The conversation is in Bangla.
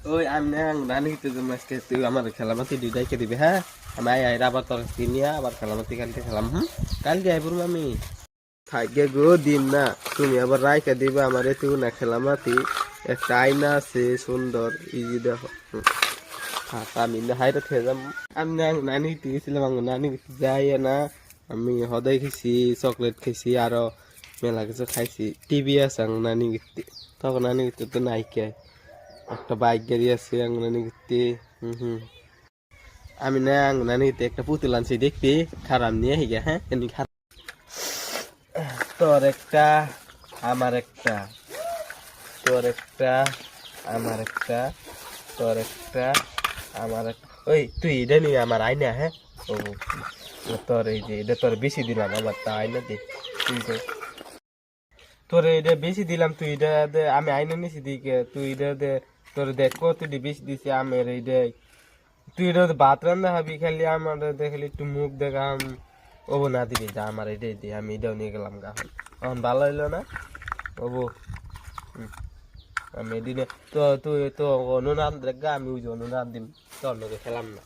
ওই আমি রানি তো আজকে তুই আমার খেলামাতি দুইটাইকে দিবি হ্যাঁ আমি আই আবার তোর কিনিয়া আবার খেলামাতি কালকে খেলাম কালকে আইবুর আমি থাকে গো দিন না তুমি আবার রাইকা দিবে আমার এত না খেলামাতি একটা আয়না আছে সুন্দর ইজি দেখো আমি হাইটা খেয়ে যাম আমি নানি গেছিলাম নানি যাই না আমি সদাই খাইছি চকলেট খাইছি আরো মেলা কিছু খাইছি টিভি আছে নানি গিতে তখন নানি গিতে তো নাইকে একটা বাইক গাড়ি আছে নানি গিতে আমি না নানি গিতে একটা পুতুল আনছি দেখবি খারাপ নিয়ে হিগে হ্যাঁ এমনি খারাপ তোর একটা আমার একটা তোর একটা আমার একটা তোর একটা আমার ওই তুই এটা নিয়ে আমার আইনা হ্যাঁ ও তোর এই যে এটা তোর বেশি দিলাম আমার তা আইনা দে তুই দে তোর এটা বেশি দিলাম তুই এটা দে আমি আইনা নিছি দিকে তুই এটা দে তোর দেখ কত বেশি দিছি আমার এই দে তুই এটা ভাত রান্না হবি খালি আমার দেখলি একটু মুখ দেখাম ও না দিবি যা আমার এটাই দি আমি এটাও নিয়ে গেলাম গা এখন ভালো হইলো না ওবো আমি এদিনে তো তুই তো অনুদান দেখ আমি ওই যে অনুদান দিন তোর লোকে খেলাম না